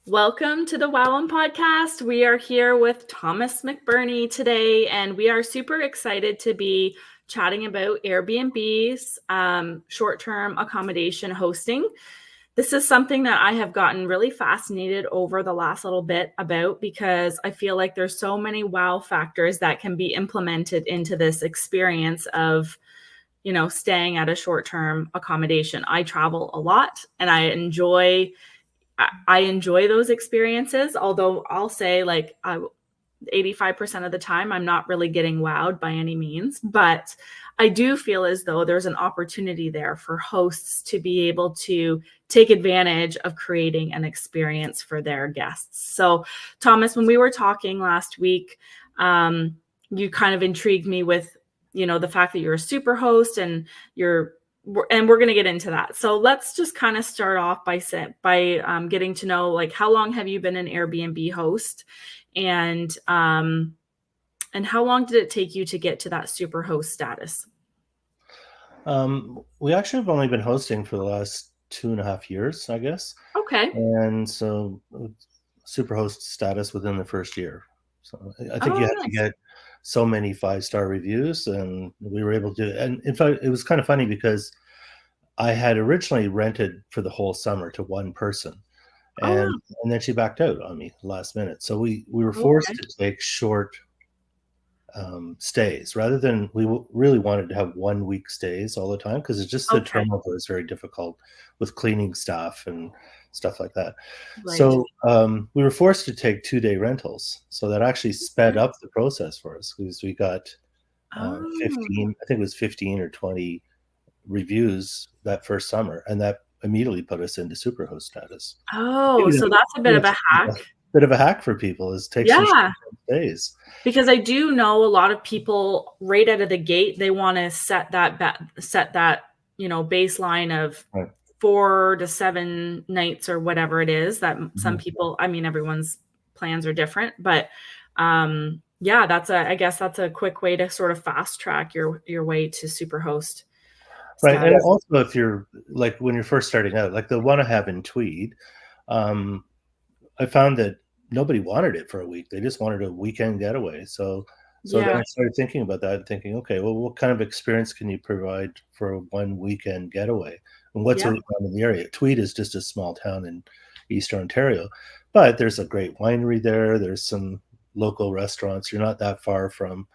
Welcome to the WowM podcast. We are here with Thomas McBurney today, and we are super excited to be chatting about Airbnb's short-term accommodation hosting. This is something that I have gotten really fascinated over the last little bit about because I feel like there's so many wow factors that can be implemented into this experience of staying at a short-term accommodation. I travel a lot and I enjoy those experiences, although I'll say 85% of the time I'm not really getting wowed by any means, but I do feel as though there's an opportunity there for hosts to be able to take advantage of creating an experience for their guests. So Thomas, when we were talking last week, you kind of intrigued me with, the fact that you're a super host and we're going to get into that. So let's just kind of start off by getting to know, like, how long have you been an Airbnb host, and how long did it take you to get to that super host status? We actually have only been hosting for the last 2.5 years, I guess. Okay. And so super host status within the first year. So I think you have to Nice. get so many 5-star reviews, and we were able to. And in fact, it was kind of funny because I had originally rented for the whole summer to one person, Oh, and wow. then she backed out on me last minute. So we were forced Okay. to take short stays rather than really wanted to have 1 week stays all the time because it's just the Okay. turnover is very difficult with cleaning staff and stuff like that. Right. So we were forced to take 2-day rentals. So that actually sped up the process for us because we got Oh. 15, I think it was 15 or 20 reviews that first summer, and that immediately put us into superhost status. Oh, Maybe so that's a bit of that's a hack. a bit of a hack for people is take some Yeah. short days. Because I do know a lot of people right out of the gate, they want to set that baseline of Right. 4 to 7 nights or whatever it is that some Mhm. people, I mean, everyone's plans are different, but yeah, I guess that's a quick way to sort of fast track your way to superhost Right, and status. also if you're like, when you're first starting out, like the one I have in Tweed, um, I found that nobody wanted it for a week. They just wanted a weekend getaway. So then Yeah. I started thinking about that and thinking, okay, well, what kind of experience can you provide for a one weekend getaway? And what's Yeah. around in the area? Tweed is just a small town in Eastern Ontario, but there's a great winery there. There's some local restaurants. You're not that far from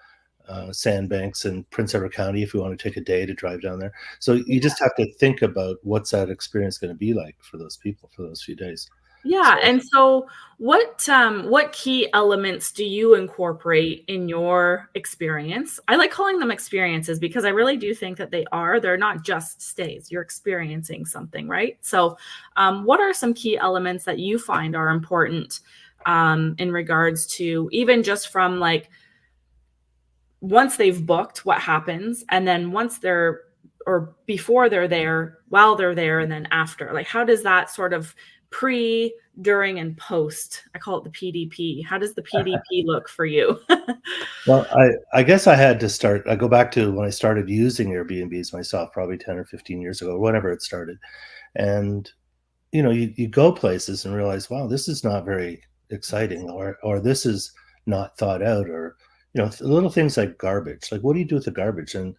Sandbanks and Prince Edward County if you want to take a day to drive down there. So you just have to think about what's that experience going to be like for those people for those few days. Yeah, So and so what key elements do you incorporate in your experience? I like calling them experiences because I really do think that they're not just stays. You're experiencing something, right? So, what are some key elements that you find are important in regards to even just from like once they've booked, what happens, and then once they're or before they're there, while they're there, and then after? Like, how does that sort of pre, during, and post? I call it the PDP. How does the PDP look for you? well, I guess I had to start. I go back to when I started using Airbnbs myself, probably 10 or 15 years ago, whenever it started. And you go places and realize, wow, this is not very exciting, or this is not thought out, or little things like garbage. Like, what do you do with the garbage? And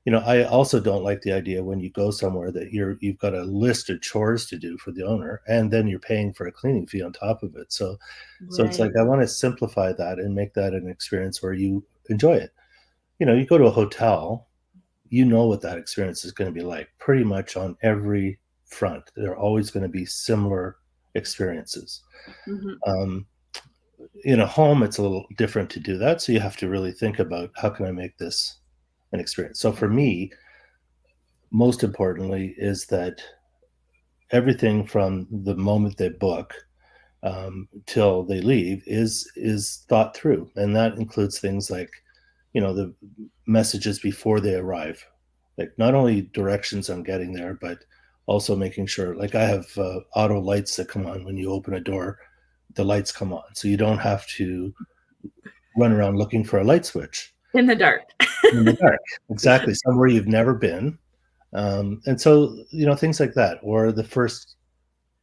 I also don't like the idea when you go somewhere that you've got a list of chores to do for the owner, and then you're paying for a cleaning fee on top of it. So it's Right. like I want to simplify that and make that an experience where you enjoy it. You go to a hotel, you know what that experience is going to be like pretty much on every front. There are always going to be similar experiences. Mhm. Um, in a home, it's a little different to do that. So you have to really think about, how can I make this an experience? So for me, most importantly, is that everything from the moment they book till they leave is thought through, and that includes things like the messages before they arrive, like not only directions on getting there, but also making sure, like, I have auto lights that come on when you open a door. The lights come on, so you don't have to run around looking for a light switch In the dark. in the dark. Exactly, somewhere you've never been. And so things like that, or the first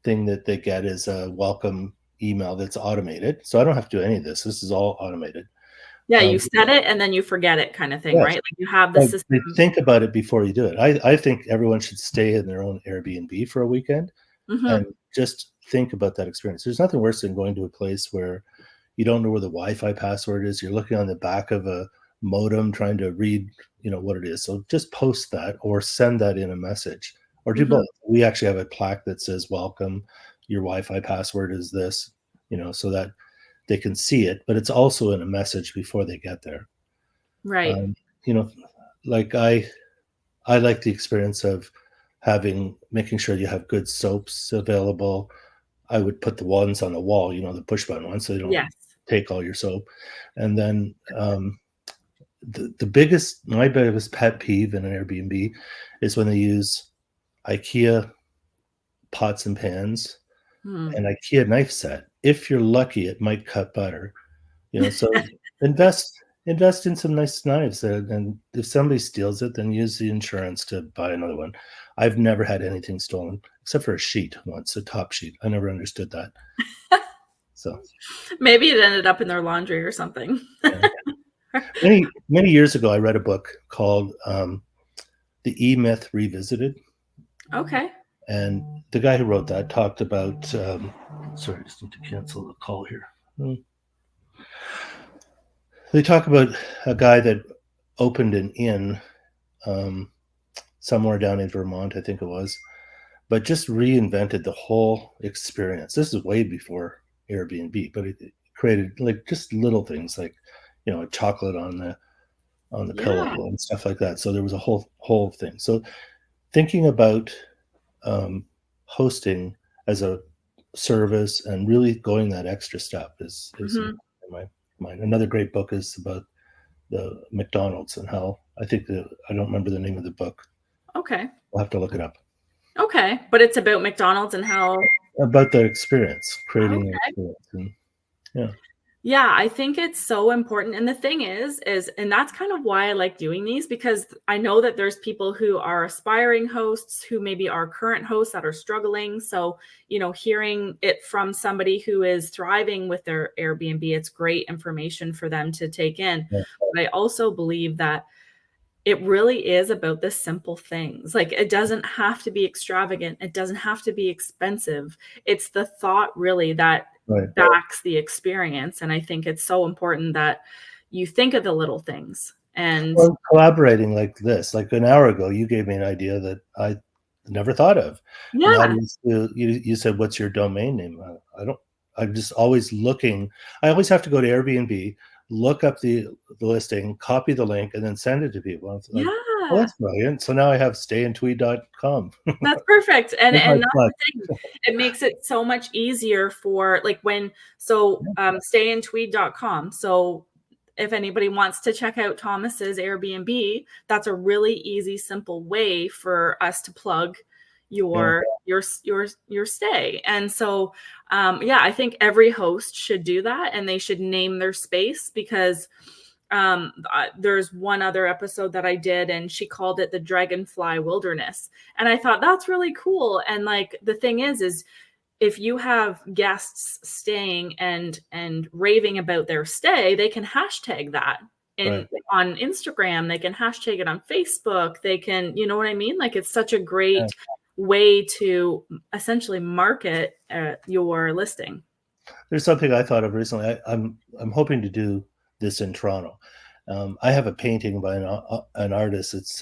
thing that they get is a welcome email that's automated. So I don't have to do any of this. This is all automated. Yeah, you Um, set it and then you forget it kind of thing, yes, right? Like you have the like, system. they think about it before you do it. I think everyone should stay in their own Airbnb for a weekend and Mhm. just think about that experience. There's nothing worse than going to a place where you don't know where the Wi-Fi password is. You're looking on the back of a modem trying to read, what it is. So just post that or send that in a message or do Mhm. both. We actually have a plaque that says, welcome, your Wi-Fi password is this, so that they can see it, but it's also in a message before they get there. Right. Um, you know, like I like the experience of making sure you have good soaps available. I would put the ones on the wall, the push button ones, so they don't Yes. take all your soap. And then my biggest pet peeve in an Airbnb is when they use IKEA pots and pans Hmm. and IKEA knife set. If you're lucky, it might cut butter. So invest in some nice knives, and if somebody steals it, then use the insurance to buy another one. I've never had anything stolen except for a sheet once, a top sheet. I never understood that. So Maybe it ended up in their laundry or something. yeah. Many years ago, I read a book called "The E Myth Revisited," Okay. and the guy who wrote that talked about. Sorry, I just need to cancel the call here. They talk about a guy that opened an inn um, somewhere down in Vermont, I think it was, but just reinvented the whole experience. This is way before Airbnb, but it created like just little things like, a chocolate on the pillow Yeah. and stuff like that. So there was a whole thing. So thinking about um, hosting as a service and really going that extra step is Mhm. in my mind. Another great book is about the McDonald's and how I don't remember the name of the book. Okay. I'll have to look it up. Okay. But it's about McDonald's and how. About the experience, creating an Okay. experience, and yeah, Yeah, I think it's so important. And the thing is, and that's kind of why I like doing these because I know that there's people who are aspiring hosts who maybe are current hosts that are struggling. So, hearing it from somebody who is thriving with their Airbnb, it's great information for them to take in. yeah, But I also believe that it really is about the simple things. Like, it doesn't have to be extravagant. It doesn't have to be expensive. It's the thought really that right. backs the experience, and I think it's so important that you think of the little things. And Well, collaborating like this, like an hour ago, you gave me an idea that I never thought of, and that yeah, is you said, "What's your domain name?" I don't. I'm just always looking. I always have to go to Airbnb, look up the listing, copy the link, and then send it to people. It's like, oh, yeah, that's brilliant. So now I have stayandtweet.com. that's perfect, There's my and that's plug. the thing. It makes it so much easier for, like, stayandtweet.com. So if anybody wants to check out Thomas's Airbnb, that's a really easy, simple way for us to plug Yeah, your stay. And so, yeah, I think every host should do that, and they should name their space because there's one other episode that I did, and she called it the Dragonfly Wilderness, and I thought that's really cool. And like the thing is if you have guests staying and raving about their stay, they can hashtag that right. in on Instagram, they can hashtag it on Facebook, they can, you know what I mean? Like it's such a Yeah. great way to essentially market your listing. There's something I thought of recently. I'm hoping to do this in Toronto. I have a painting by an artist. It's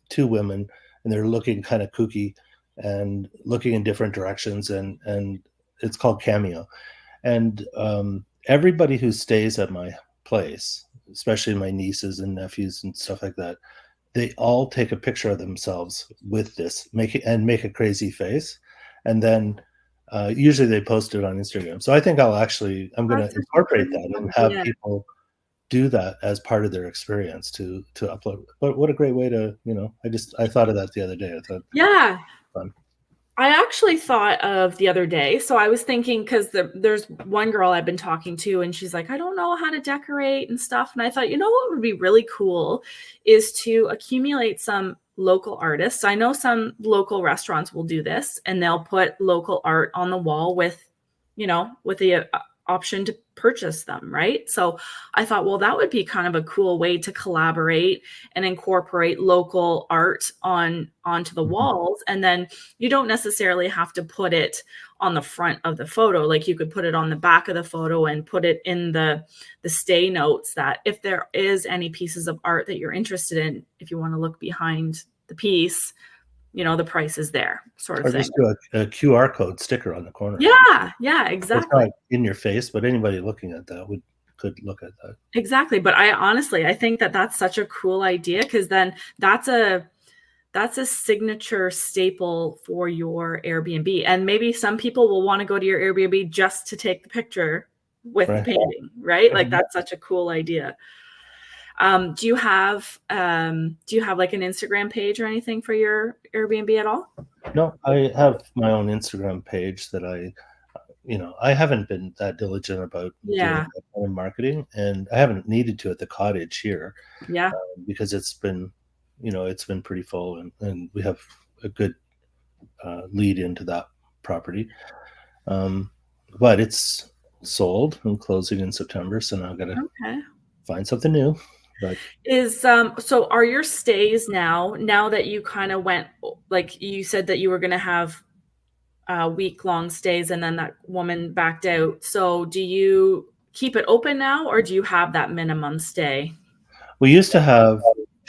two women, and they're looking kind of kooky and looking in different directions, and it's called Cameo. And everybody who stays at my place, especially my nieces and nephews and stuff like that, they all take a picture of themselves with this, make a crazy face, and then usually they post it on Instagram. So I think I'm going to That's such a incorporate great that and have idea. people do that as part of their experience to upload. But what a great way to, I thought of that the other day. I thought, Yeah. fun. I actually thought of the other day. So I was thinking because there's one girl I've been talking to, and she's like, I don't know how to decorate and stuff. And I thought, what would be really cool is to accumulate some local artists. I know some local restaurants will do this, and they'll put local art on the wall with with the option to purchase them, right? So I thought, well, that would be kind of a cool way to collaborate and incorporate local art onto the Mhm. walls. And then you don't necessarily have to put it on the front of the photo. Like you could put it on the back of the photo and put it in the stay notes, that if there is any pieces of art that you're interested in, if you want to look behind the piece, the price is there, sort of Or thing. just do a QR code sticker on the corner. Yeah, yeah, It's exactly. not in your face, but anybody looking at that could look at that. Exactly, but I think that that's such a cool idea, because then that's a signature staple for your Airbnb, and maybe some people will wanna go to your Airbnb just to take the picture with the Right. painting, right? Like, Mhm. that's such a cool idea. Do you have, like, an Instagram page or anything for your Airbnb at all? No, I have my own Instagram page that I haven't been that diligent about doing Yeah, that kind of marketing, and I haven't needed to at the cottage here, yeah, because it's been pretty full, and we have a good lead into that property. Um, but it's sold and closing in September, so now I gotta okay. find something new. But So are your stays now that you kinda went, like, you said that you were gonna have week-long stays and then that woman backed out. So do you keep it open now, or do you have that minimum stay? we used to have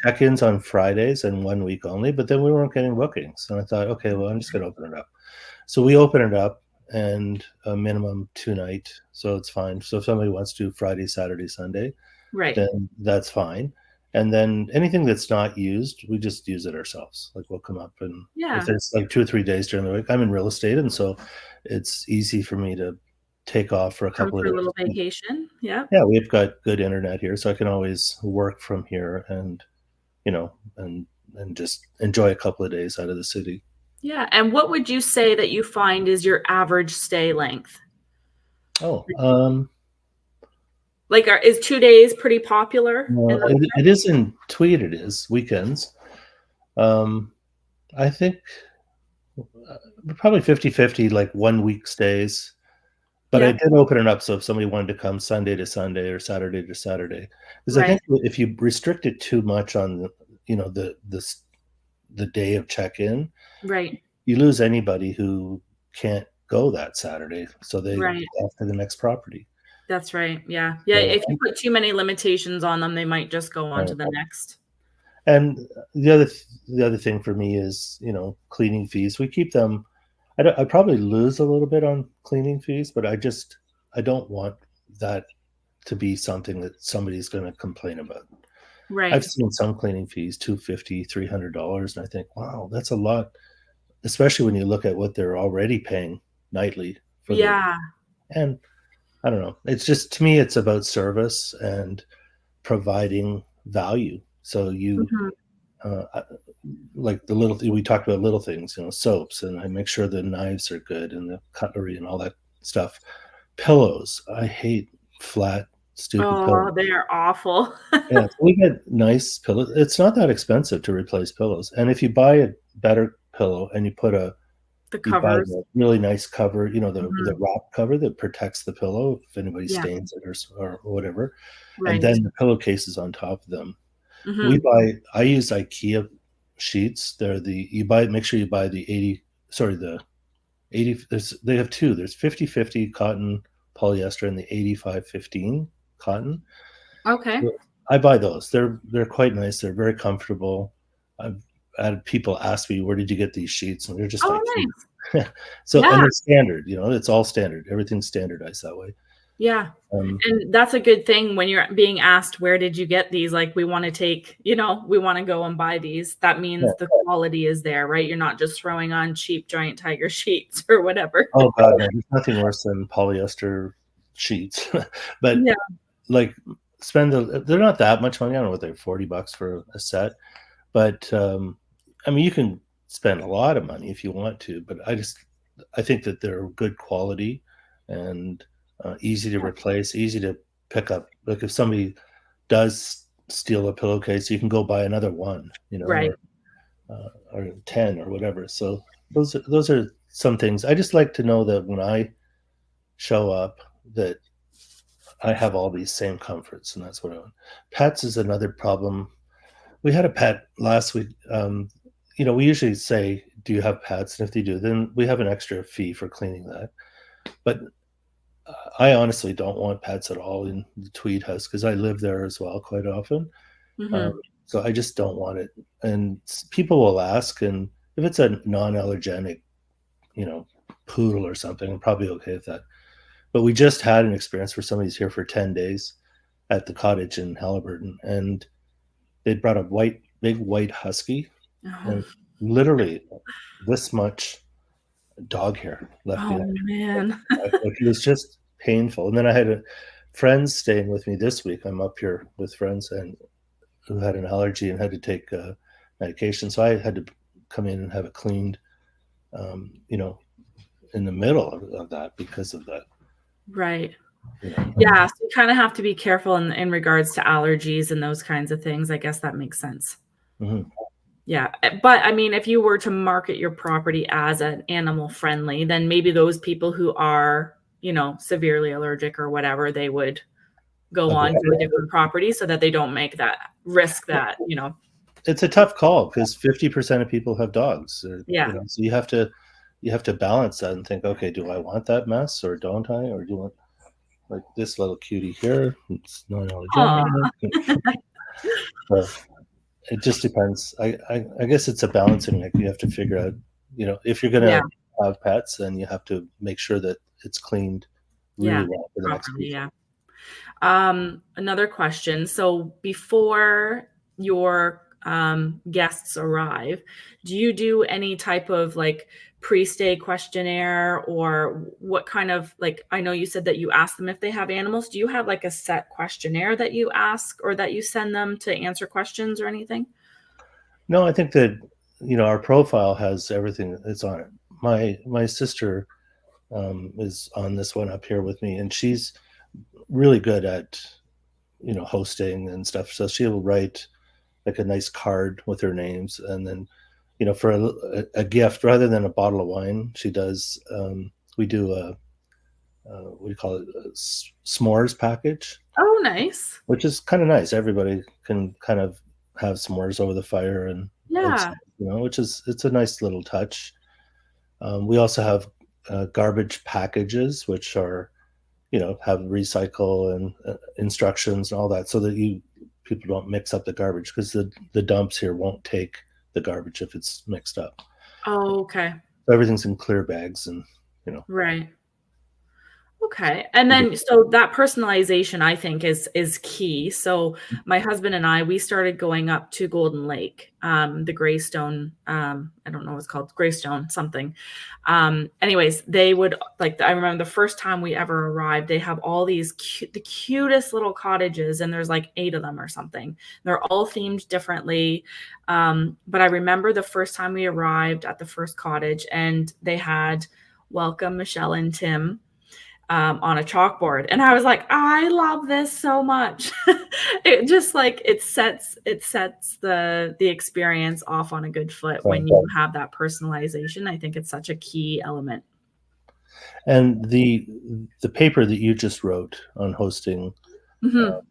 check-ins on Fridays and 1 week only, but then we weren't getting bookings, and I thought, okay, well, I'm just gonna open it up. So we open it up, and a minimum 2 night, so it's fine. So if somebody wants to do Friday, Saturday, Sunday, Right. then that's fine. And then anything that's not used, we just use it ourselves. Like we'll come up, and if Yeah. there's like 2 or 3 days during the week, I'm in real estate, and so it's easy for me to take off for a Come couple of for a little days. vacation. Yep. Yeah, we've got good internet here, so I can always work from here, and you know, and just enjoy a couple of days out of the city. Yeah, and what would you say that you find is your average stay length? Oh, Like, is 2 days pretty popular in well, the it is in Tweed. It is weekends. Um, I think probably 50-50, like 1 week stays. But I Yeah, did open it up so if somebody wanted to come Sunday to Sunday or Saturday to Saturday, because I right, think if you restrict it too much on the day of check-in, right, you lose anybody who can't go that Saturday, so they go right. off to the next property. That's right, yeah. Yeah, So, if you put too many limitations on them, they might just go on to right. the next. And the other thing for me is, cleaning fees. We keep them. I probably lose a little bit on cleaning fees, but I don't want that to be something that somebody's gonna complain about. I've Right. seen some cleaning fees, 250, $300, and I think, "Wow, that's a lot," especially when you look at what they're already paying nightly for their. Yeah. And I don't know, it's just to me, it's about service and providing value. So Mhm. uh, like the little we talked about little things, soaps, and I make sure the knives are good and the cutlery and all that stuff. Pillows, I hate flat, stupid pillows. Oh, they are awful. Yeah, so we get nice pillows. It's not that expensive to replace pillows, and if you buy a better pillow and The you buy covers. the really nice cover, the Mhm. wrap cover that protects the pillow if anybody Yeah, stains it or whatever, and right. then the pillowcases on top of them. Mhm. I use IKEA sheets. Make sure you buy the 80, sorry, the 80, they have two. There's 50/50 cotton polyester and the 85/15 cotton. Okay. So I buy those. They're quite nice. They're very comfortable. I've had people ask me, "Where did you get these sheets?" And they're just Oh, IKEA. nice. So, and Yeah, they're standard, it's all standard. Everything's standardized that way. yeah. Um, And that's a good thing when you're being asked, "Where did you get these?" Like, we wanna go and buy these. That yeah. means the quality is there, right? You're not just throwing on cheap Giant Tiger sheets or whatever. Oh god, no, there's nothing worse than polyester sheets. But Yeah, like they're not that much money. I don't know what they're $40 for a set, but I mean you can spend a lot of money if you want to, but I think that they're good quality and easy to yeah. replace, easy to pick up. Like if somebody does steal a pillowcase, you can go buy another one, Right. or 10 or whatever. So those are some things. I just like to know that when I show up that I have all these same comforts, and that's what I want. Pets is another problem. We had a pet last week. We usually say, "Do you have pets?" And if they do, then we have an extra fee for cleaning that. But I honestly don't want pets at all in the Tweed house because I live there as well quite often. Um, Hmm. so I just don't want it. And people will ask, and if it's a non-allergenic, you know, poodle or something, I'm probably okay with that. But we just had an experience where somebody's here for 10 days at the cottage in Halliburton, and they brought a big white husky, Oh, and literally this much dog hair left oh behind. man. It was just painful. And then I had friends staying with me this week. I'm up here with friends and who had an allergy and had to take medication, so I had to come in and have it cleaned. You know, in the middle of that because of that. Right. You know. Yeah. So you kind of have to be careful in regards to allergies and those kinds of things. I guess that makes sense. Mhm. Yeah. But I mean, if you were to market your property as an animal friendly, then maybe those people who are, severely allergic or whatever, they would go on to a different property so that they don't make that risk that. It's a tough call because 50% of people have dogs. Yeah. So you have to balance that and think, okay, do I want that mess or don't I? Or do you want like this little cutie here? It's Aw. non-allergenic. So it just depends. I guess it's a balancing act. You have to figure out, if you're Yeah. gonna have pets, then you have to make sure that it's cleaned really Yeah. well for the next Properly. week. Yeah. Another question. So before your guests arrive, do you do any type of like pre-stay questionnaire, or what kind of, like, I know you said that you ask them if they have animals. Do you have like a set questionnaire that you ask or that you send them to answer questions or anything? No, I think that our profile has everything that's on it. My sister is on this one up here with me, and she's really good at hosting and stuff. So she'll write like a nice card with her names, and then for a gift rather than a bottle of wine, she does. We do what do you call it? A s'mores package, Oh, nice. which is kind of nice. Everybody can kind of have s'mores over the fire and Yeah. stuff, it's a nice little touch. We also have garbage packages, which are have recycle and instructions and all that, so that people don't mix up the garbage because the dumps here won't take the garbage if it's mixed up. Oh, okay. So everything's in clear bags, and you know. Right. Okay. And then so that personalization I think is key. So my husband and I, we started going up to Golden Lake, the Greystone, I don't know what it's called, Greystone something. Anyways, they would like, I remember the first time we ever arrived, they have all these the cutest little cottages, and there's like 8 of them or something. They're all themed differently. But I remember the first time we arrived at the first cottage, and they had "Welcome Michelle and Tim" on a chalkboard, and I was like, I love this so much. It just like it sets the experience off on a good foot when you have that personalization. I think it's such a key element. And the paper that you just wrote on hosting, Mhm.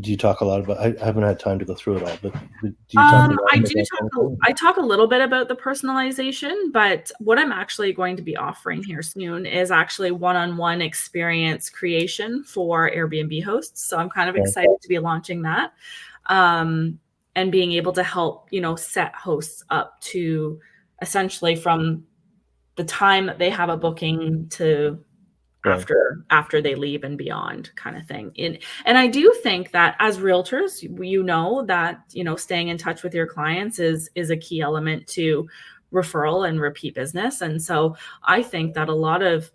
do you talk a lot about? I haven't had time to go through it all, but do you talk a lot I about do that talk kind of a thing? I talk a little bit about the personalization, but what I'm actually going to be offering here soon is actually one-on-one experience creation for Airbnb hosts. So I'm kind of Yeah, excited to be launching that, um, and being able to help, set hosts up to essentially from the time that they have a booking to right, after they leave and beyond, kind of thing. And I do think that as realtors, that staying in touch with your clients is a key element to referral and repeat business. And so I think that a lot of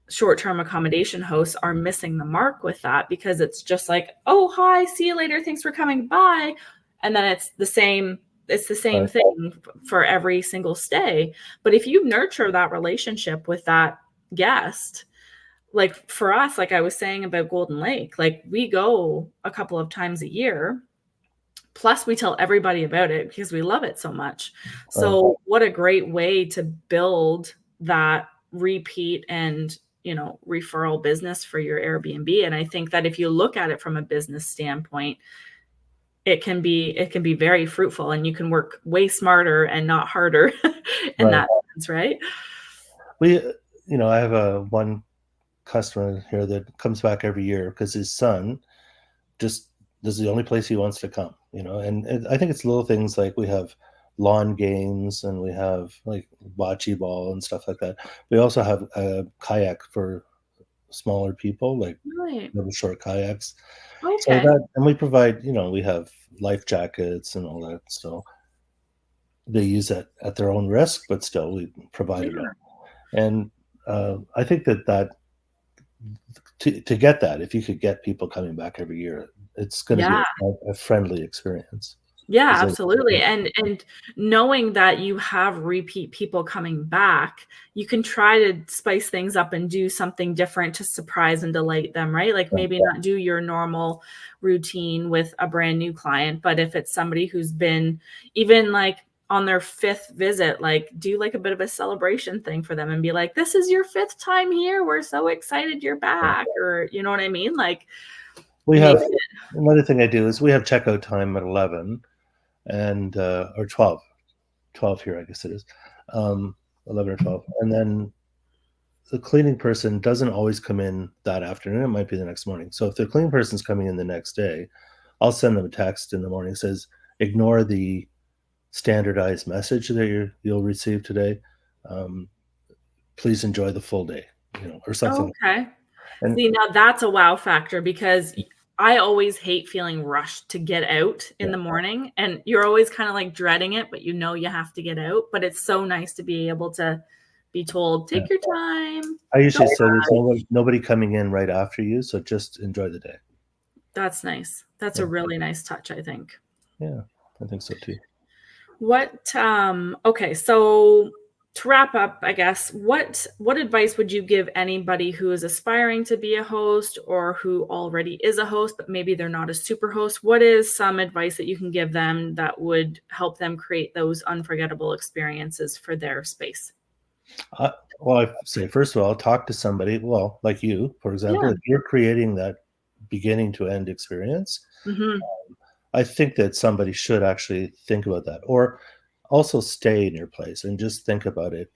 short-term accommodation hosts are missing the mark with that, because it's just like, oh, hi, see you later, thanks for coming, bye. And then it's the same right, thing for every single stay. But if you nurture that relationship with that guest, like for us, like I was saying about Golden Lake, like we go a couple of times a year. Plus, we tell everybody about it because we love it so much. right. So, what a great way to build that repeat and, referral business for your Airbnb. And I think that if you look at it from a business standpoint, it can be very fruitful, and you can work way smarter and not harder in Right. that sense, right? I have one customer here that comes back every year because his son just this is the only place he wants to come, and I think it's little things like we have lawn games and we have like bocce ball and stuff like that. We also have a kayak for smaller people, like Right. little short kayaks. So Okay. that, and we provide, we have life jackets and all that. So they use that at their own risk, but still we provide it Yeah. all. And I think that to get that, if you could get people coming back every year, it's going to be Yeah. a friendly experience. Yeah, 'Cause absolutely. And knowing that you have repeat people coming back, you can try to spice things up and do something different to surprise and delight them, right? Like maybe not do your normal routine with a brand new client, but if it's somebody who's been even like on their fifth visit, like do like a bit of a celebration thing for them and be like, this is your fifth time here. We're so excited you're back. Or you know what I mean? Like we maybe. have another thing I do is we have checkout time at 11 and or 12 here, I guess it is, 11 or 12. And then the cleaning person doesn't always come in that afternoon. It might be the next morning. So if the cleaning person's coming in the next day, I'll send them a text in the morning that says, ignore the standardized message that you'll receive today. Please enjoy the full day, or something. Okay. And See, now that's a wow factor because I always hate feeling rushed to get out in yeah, the morning, and you're always kind of like dreading it, but you have to get out. But it's so nice to be able to be told, yeah. take your time. I usually say there's nobody coming in right after you, so just enjoy the day. That's nice. That's a Yeah, really nice touch, I think. yeah, I think so too. Okay, so to wrap up, I guess, what advice would you give anybody who is aspiring to be a host or who already is a host, but maybe they're not a super host? What is some advice that you can give them that would help them create those unforgettable experiences for their space? Well, I say, first of all, talk to somebody, well, like you, for example, Yeah. if you're creating that beginning to end experience, Hmm. I think that somebody should actually think about that, or also stay in your place and just think about it.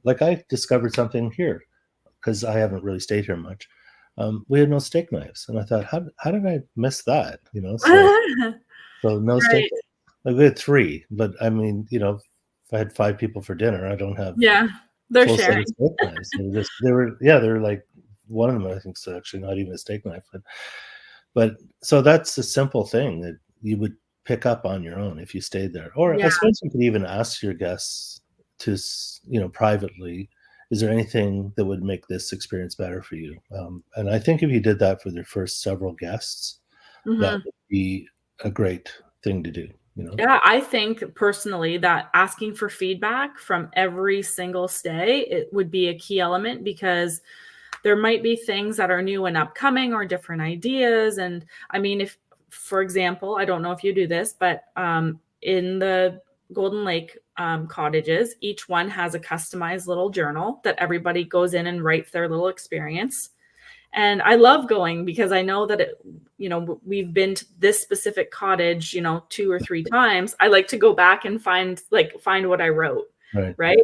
Like I discovered something here because I haven't really stayed here much. We had no steak knives, and I thought, how did I miss that? So no steak. Right. Like we had three, but I mean, if I had 5 people for dinner, I don't have Yeah. They're full set sharing. of steak knives. They were like, one of them I think is actually not even a steak knife, but so that's a simple thing that you would pick up on your own if you stayed there. Or I Yeah. suppose you could even ask your guests to, privately, is there anything that would make this experience better for you? And I think if you did that for their first several guests, that Hmm. would be a great thing to do. Yeah, I think personally that asking for feedback from every single stay, it would be a key element because there might be things that are new and upcoming or different ideas. And I mean, if, for example, I don't know if you do this, but in the Golden Lake cottages, each one has a customized little journal that everybody goes in and writes their little experience. And I love going because I know that we've been to this specific cottage, 2 or 3 times. I like to go back and find what I wrote, Right. right?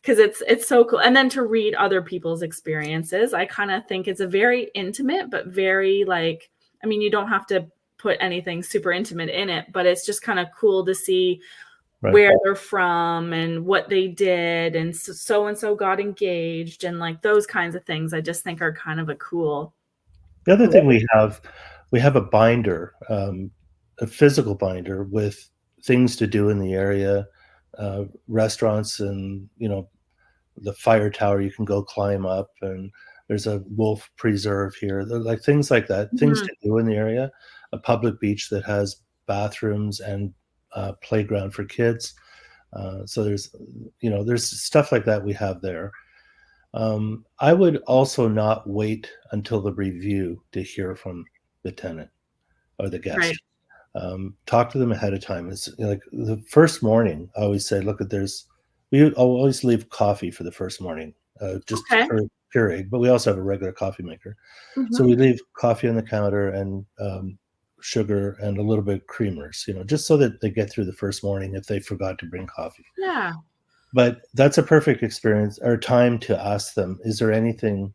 Because it's so cool. And then to read other people's experiences, I kind of think it's a very intimate, but very I mean, you don't have to put anything super intimate in it, but it's just kind of cool to see Right. where they're from and what they did, and so and so got engaged, and like those kinds of things I just think are kind of a cool. The other thing we have a binder, a physical binder with things to do in the area, restaurants, and the fire tower you can go climb up, and there's a wolf preserve here. They're like things like that, things Mhm. to do in the area. A public beach that has bathrooms and playground for kids. So there's stuff like that we have there. I would also not wait until the review to hear from the tenant or the Right. guest. Talk to them ahead of time. It's like the first morning. I always say, look, I'll always leave coffee for the first morning, just Okay. for Keurig, but we also have a regular coffee maker. So Mhm. we leave coffee on the counter and sugar and a little bit of creamers, just so that they get through the first morning if they forgot to bring coffee. Yeah. But that's a perfect experience or time to ask them, is there anything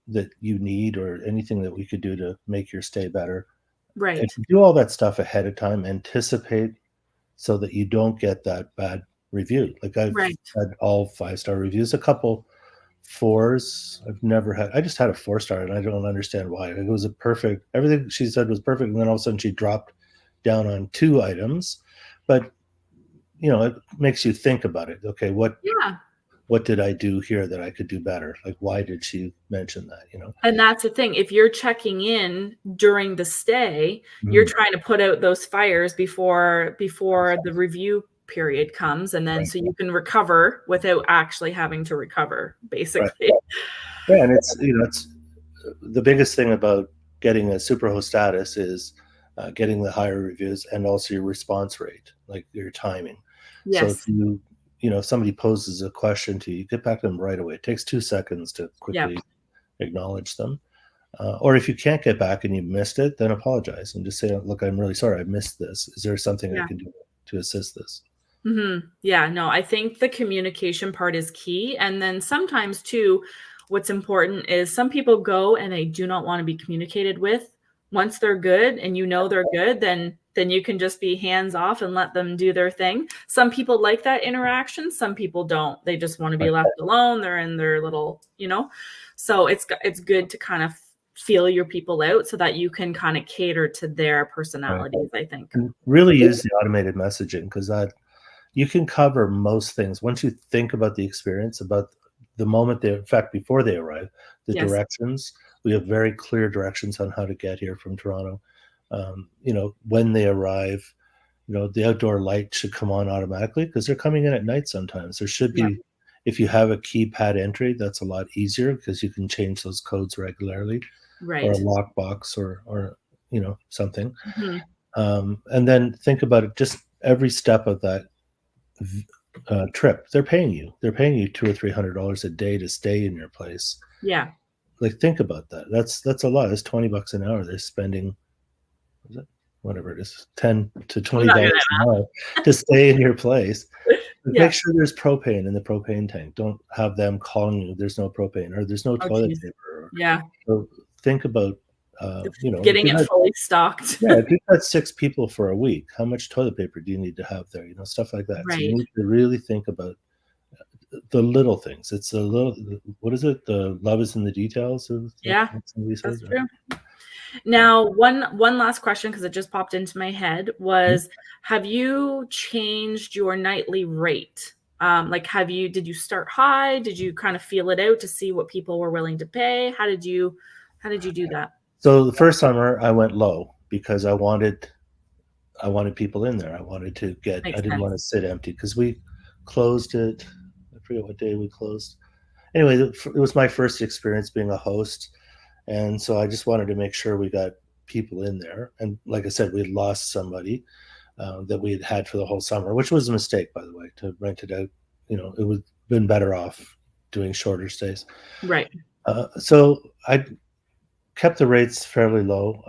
that you need or anything that we could do to make your stay better? And Right. do all that stuff ahead of time, anticipate so that you don't get that bad review. Like I've Right. had all 5-star reviews, a couple fours. I just had a 4-star and I don't understand why. It was everything she said was perfect. And then all of a sudden she dropped down on 2 items, but it makes you think about it. Okay, Yeah. what did I do here that I could do better? Like, why did she mention that? And that's the thing. If you're checking in during the stay, you're Mm, trying to put out those fires before the review period comes, and then right, so you can recover without actually having to recover, right. basically. Yeah, and it's the biggest thing about getting a superhost status is getting the higher reviews and also your response rate, like your timing. So if Yes. if somebody poses a question to you, get back to them right away. It takes 2 seconds to Yep. quickly acknowledge them. Or if you can't get back and you missed it, then apologize and just say, look, I'm really sorry I missed this. Is there something I Yeah. can do to assist this? Yeah, no, I think the communication part is key. And then sometimes too, what's important is some people go and they do not want to be communicated with. Once they're good and they're good, then you can just be hands off and let them do their thing. Some people like that interaction, some people don't. They just want to be Right. left alone. They're in their little. So it's good to kind of feel your people out so that you can kind of cater to their Right. personalities, I think. And really use the automated messaging because that you can cover most things once you think about the experience, about the moment in fact, before they arrive, the Yes. directions. We have very clear directions on how to get here from Toronto. When they arrive, the outdoor light should come on automatically because they're coming in at night sometimes. There should Yeah. be, if you have a keypad entry, that's a lot easier because you can change those codes regularly or a Right. lockbox or something. Mhm. And then think about it, just every step of that trip. They're paying you. They're paying you $200 or $300 a day to stay in your place. Yeah. Like, think about that. That's a lot. That's $20 an hour. They're spending, is it, whatever it is, 10 to I'm twenty not good dollars an hour to stay in your place. at But Yeah. make sure there's propane in the propane tank. Don't have them calling you. There's no propane or there's no Oh, toilet geez. paper. Yeah. So think about, if Getting you it had, fully stocked. yeah, if you've got 6 people for a week, how much toilet paper do you need to have there? Stuff like that. So you Right. need to really think about the little things. It's the little, what is it? The love is in the details, of Yeah, what somebody that's says, right? true. Yeah. Now, one last question, because it just popped into my head, Mhm. was, have you changed your nightly rate? Like, did you start high? Did you kind of feel it out to see what people were willing to pay? How did you do that? So the first summer I went low because I wanted people in there. I Makes didn't want sense. to sit empty because we closed it. I forget what day we closed. Anyway, it was my first experience being a host. And so I just wanted to make sure we got people in there. And like I said, we had lost somebody that we had had for the whole summer, which was a mistake, by the way, to rent it out. It would have been better off doing shorter stays. Right. So I kept the rates fairly low.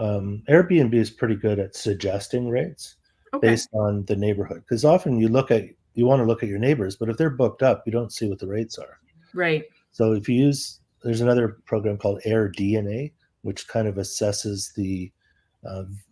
Airbnb is pretty good at suggesting rates Okay. based on the neighborhood because often you want to look at your neighbors, but if they're booked up, you don't see what the rates are. Right. So there's another program called AirDNA, which kind of assesses the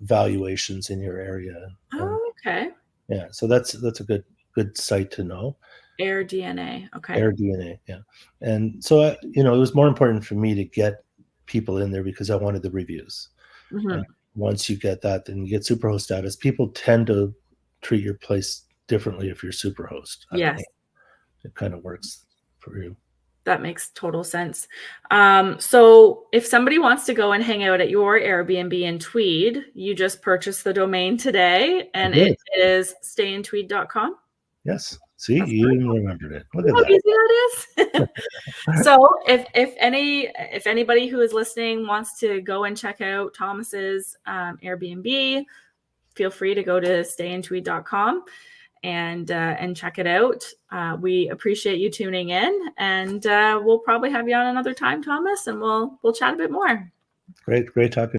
valuations in your area, and Oh, okay. yeah, so that's a good site to know. AirDNA. Okay. AirDNA, yeah, and so it was more important for me to get people in there because I wanted the reviews. And Hmm. once you get that, then you get superhost status. People tend to treat your place differently if you're superhost. I don't Yes. know. It kind of works for you. That makes total sense. So if somebody wants to go and hang out at your Airbnb in Tweed, you just purchase the domain today, I and it did. is stayintweed.com. Yes. See, That's you perfect. even remembered it. Look See at how that. easy that is? So if anybody who is listening wants to go and check out Thomas's Airbnb, feel free to go to stayintweed.com. and check it out. We appreciate you tuning in, and we'll probably have you on another time, Thomas, and we'll chat a bit more. Great talking.